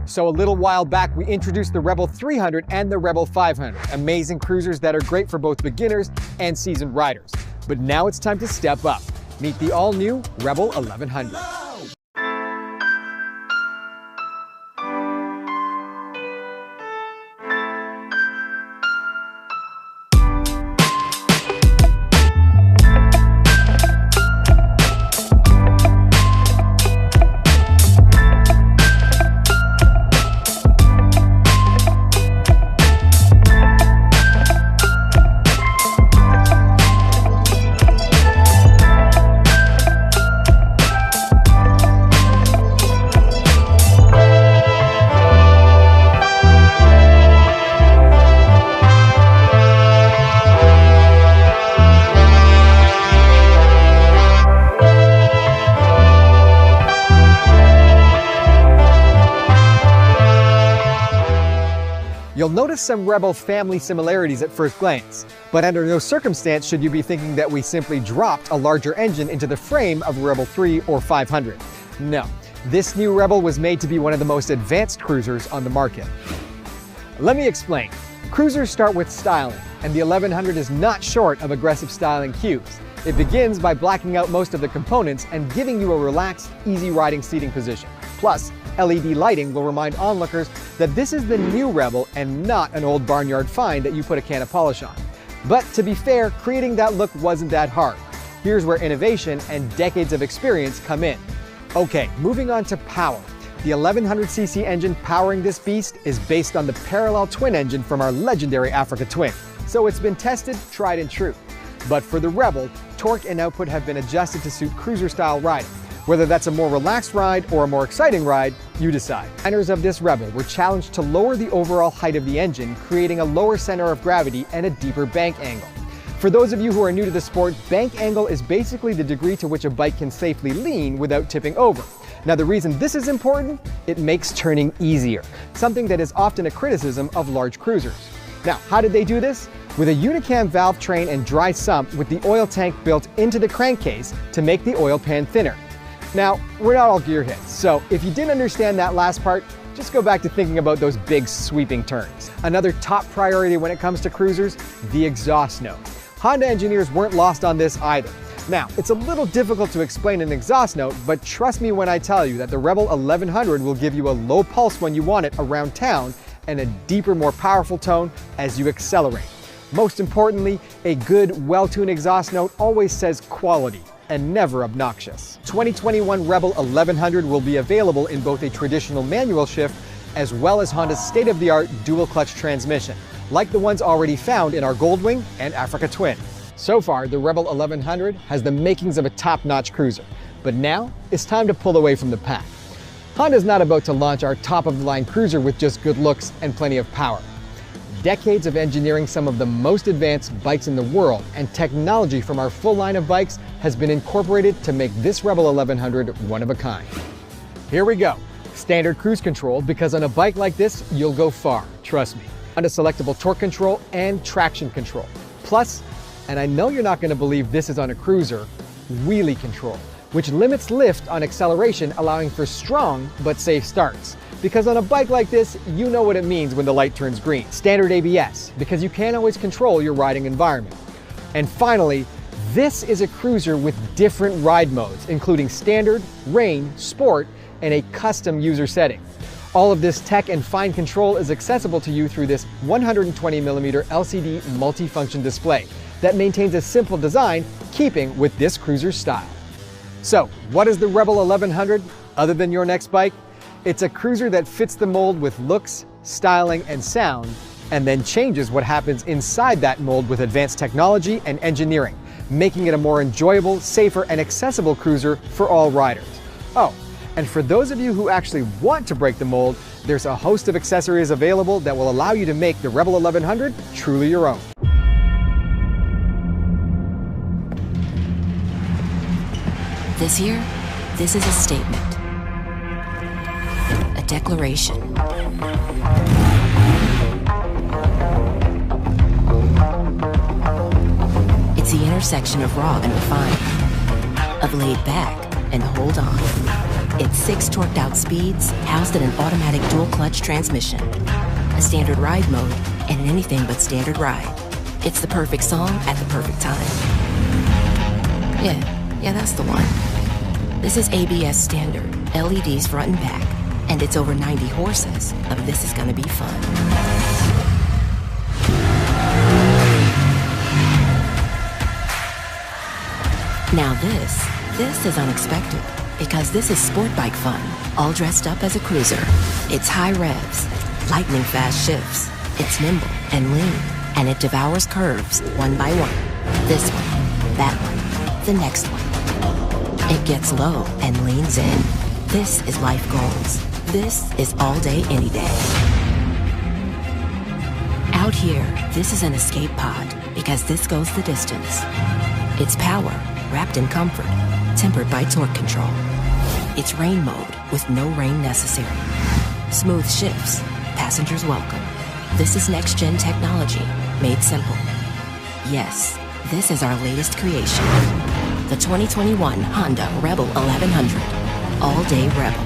So a little while back, we introduced the Rebel 300 and the Rebel 500, amazing cruisers that are great for both beginners and seasoned riders. But now it's time to step up. Meet the all-new Rebel 1100. You'll notice some Rebel family similarities at first glance, but under no circumstance should you be thinking that we simply dropped a larger engine into the frame of a Rebel 3 or 500. No, this new Rebel was made to be one of the most advanced cruisers on the market. Let me explain. Cruisers start with styling, and the 1100 is not short of aggressive styling cues. It begins by blacking out most of the components and giving you a relaxed, easy riding seating position. Plus, LED lighting will remind onlookers that this is the new Rebel and not an old barnyard find that you put a can of polish on. But to be fair, creating that look wasn't that hard. Here's where innovation and decades of experience come in. Okay, moving on to power. The 1100cc engine powering this beast is based on the parallel twin engine from our legendary Africa Twin. So it's been tested, tried and true. But for the Rebel, torque and output have been adjusted to suit cruiser-style riding. Whether that's a more relaxed ride or a more exciting ride, you decide. Designers of this Rebel were challenged to lower the overall height of the engine, creating a lower center of gravity and a deeper bank angle. For those of you who are new to the sport, bank angle is basically the degree to which a bike can safely lean without tipping over. Now the reason this is important, it makes turning easier, something that is often a criticism of large cruisers. Now, how did they do this? With a unicam valve train and dry sump with the oil tank built into the crankcase to make the oil pan thinner. Now, we're not all gearheads, so if you didn't understand that last part, just go back to thinking about those big sweeping turns. Another top priority when it comes to cruisers, the exhaust note. Honda engineers weren't lost on this either. Now, it's a little difficult to explain an exhaust note, but trust me when I tell you that the Rebel 1100 will give you a low pulse when you want it around town and a deeper, more powerful tone as you accelerate. Most importantly, a good, well-tuned exhaust note always says quality and never obnoxious. 2021 Rebel 1100 will be available in both a traditional manual shift as well as Honda's state-of-the-art dual-clutch transmission, like the ones already found in our Goldwing and Africa Twin. So far, the Rebel 1100 has the makings of a top-notch cruiser, but now it's time to pull away from the pack. Honda's not about to launch our top-of-the-line cruiser with just good looks and plenty of power. Decades of engineering some of the most advanced bikes in the world, and technology from our full line of bikes has been incorporated to make this Rebel 1100 one of a kind. Here we go. Standard cruise control, because on a bike like this, you'll go far, trust me. Under selectable torque control and traction control. Plus, and I know you're not going to believe this is on a cruiser, wheelie control, which limits lift on acceleration, allowing for strong but safe starts. Because on a bike like this, you know what it means when the light turns green. Standard ABS, because you can't always control your riding environment. And finally, this is a cruiser with different ride modes, including standard, rain, sport, and a custom user setting. All of this tech and fine control is accessible to you through this 120mm LCD multifunction display that maintains a simple design, keeping with this cruiser's style. So, what is the Rebel 1100 other than your next bike? It's a cruiser that fits the mold with looks, styling, and sound, and then changes what happens inside that mold with advanced technology and engineering, making it a more enjoyable, safer, and accessible cruiser for all riders. Oh, and for those of you who actually want to break the mold, there's a host of accessories available that will allow you to make the Rebel 1100 truly your own. This year, this is a statement. A declaration. It's the intersection of raw and refined, of laid back and hold on. It's 6 torqued-out speeds housed in an automatic dual-clutch transmission, a standard ride mode, and an anything but standard ride. It's the perfect song at the perfect time. Yeah, that's the one. This is ABS standard, LEDs front and back, and it's over 90 horses of this is gonna be fun. Now this is unexpected, because this is sport bike fun, all dressed up as a cruiser. It's high revs, lightning fast shifts, it's nimble and lean, and it devours curves one by one. This one, that one, the next one. It gets low and leans in. This is life goals. This is all day, any day. Out here, this is an escape pod, because this goes the distance. It's power, wrapped in comfort, tempered by torque control. It's rain mode with no rain necessary. Smooth shifts, passengers welcome. This is next-gen technology, made simple. Yes, this is our latest creation. The 2021 Honda Rebel 1100. All-day Rebel.